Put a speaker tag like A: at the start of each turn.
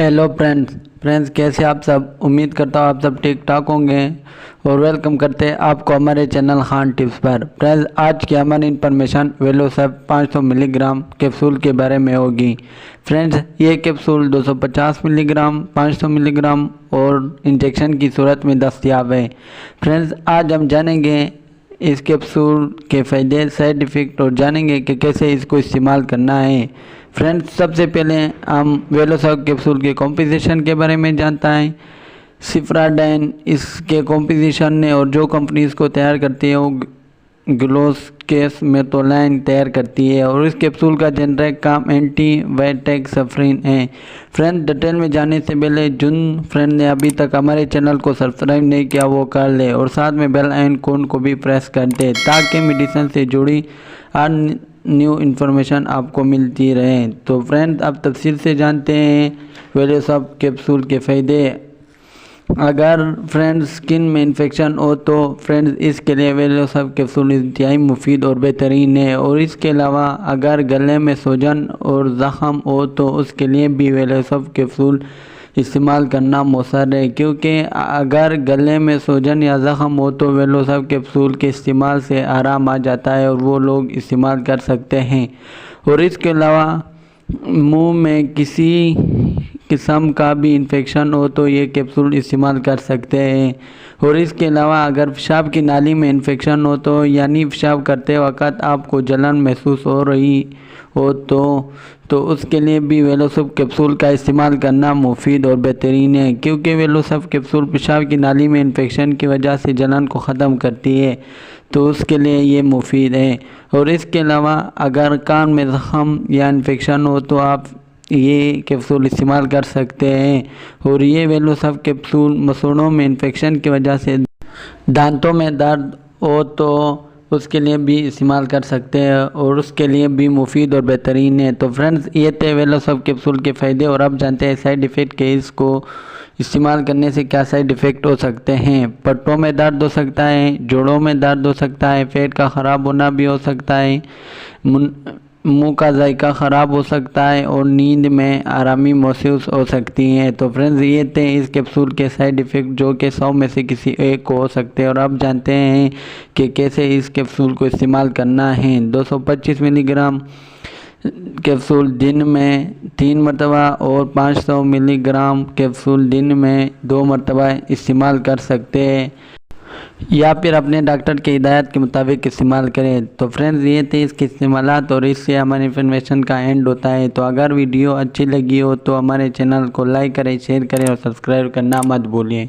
A: Hello friends कैसे आप सब। उम्मीद करता हूँ आप सब ठीक ठाक होंगे और वेलकम करते हैं आपको हमारे चैनल खान टिप्स पर। फ्रेंड्स आज की हमारी इन्फॉर्मेशन वेलोसब 500 मिलीग्राम कैप्सूल के बारे में होगी। फ्रेंड्स ये कैप्सूल 250 मिलीग्राम, 500 मिलीग्राम और इंजेक्शन की सूरत में दस्तयाब है। फ्रेंड्स आज हम जानेंगे इस कैप्सूल के फ़ायदे, साइड इफ़ेक्ट और जानेंगे कि कैसे इसको इस्तेमाल करना है। फ्रेंड्स सबसे पहले हम वेलोसब कैप्सूल के कॉम्पोजिशन के बारे में जानता है। सिफ्राडाइन इसके कॉम्पोजिशन ने और जो कंपनी इसको तैयार करती है वो ग्लूकोकेसमेथोलाइन तैयार करती है और इस कैप्सूल का जेनरिक काम एंटी-वायटिक सफरिन है। फ्रेंड डिटेल में जाने से पहले जिन फ्रेंड ने अभी तक हमारे चैनल को सब्सक्राइब नहीं किया वो कर ले और साथ में बेल आइकन को भी प्रेस कर दे ताकि मेडिसिन से जुड़ी हर न्यू इन्फॉर्मेशन आपको मिलती रहे। तो फ्रेंड अब तफसील से जानते हैं वेलोसब कैप्सूल के फ़ायदे। अगर फ्रेंड्स स्किन में इन्फेक्शन हो तो फ्रेंड्स इसके लिए वेलोसब कैप्सूल इंतहाई मुफीद और बेहतरीन है। और इसके अलावा अगर गले में सूजन और ज़ख़म हो तो उसके लिए भी वेलोसब कैप्सूल इस्तेमाल करना मौसर है, क्योंकि अगर गले में सूजन या ज़ख़म हो तो वेलोसब कैप्सूल के इस्तेमाल से आराम आ जाता है और वो लोग इस्तेमाल कर सकते हैं। और इसके अलावा मुंह में किसी किस्म का भी इन्फेक्शन हो तो ये कैप्सूल इस्तेमाल कर सकते हैं। और इसके अलावा अगर पेशाब की नाली में इन्फेक्शन हो तो यानी पेशाब करते वक्त आपको जलन महसूस हो रही हो तो उसके लिए भी वेलोसब कैप्सूल का इस्तेमाल करना मुफीद और बेहतरीन है, क्योंकि वेलोसब कैप्सूल पेशाब की नाली में इन्फेक्शन की वजह से जलन को ख़त्म करती है, तो उसके लिए ये मुफीद है। और इसके अलावा अगर कान में ज़ख़म या इन्फेक्शन हो तो आप ये कैप्सूल इस्तेमाल कर सकते हैं। और ये वेलोसब कैप्सूल मसूड़ों में इन्फेक्शन की वजह से दांतों में दर्द हो तो उसके लिए भी इस्तेमाल कर सकते हैं और उसके लिए भी मुफीद और बेहतरीन है। तो फ्रेंड्स ये थे वेलोसब कैप्सूल के फ़ायदे। और अब जानते हैं साइड इफ़ेक्ट के। इसको इस्तेमाल करने से क्या साइड इफ़ेक्ट हो सकते हैं। पट्टों में दर्द हो सकता है, जोड़ों में दर्द हो सकता है, पेट का ख़राब होना भी हो सकता है, मुंह का जायका ख़राब हो सकता है और नींद में आरामी महसूस हो सकती है। तो फ्रेंड्स ये थे इस कैप्सूल के साइड इफ़ेक्ट जो कि 100 में से किसी एक को हो सकते हैं। और अब जानते हैं कि कैसे इस कैप्सूल को इस्तेमाल करना है। 225 मिलीग्राम कैप्सूल दिन में 3 मरतबा और 500 मिलीग्राम कैप्सूल दिन में 2 मरतबा इस्तेमाल कर सकते हैं या फिर अपने डॉक्टर की हिदायत के मुताबिक इस्तेमाल करें। तो फ्रेंड्स ये थे इसके इस्तेमालात और इससे हमारी इन्फॉर्मेशन का एंड होता है। तो अगर वीडियो अच्छी लगी हो तो हमारे चैनल को लाइक करें, शेयर करें और सब्सक्राइब करना मत भूलिए।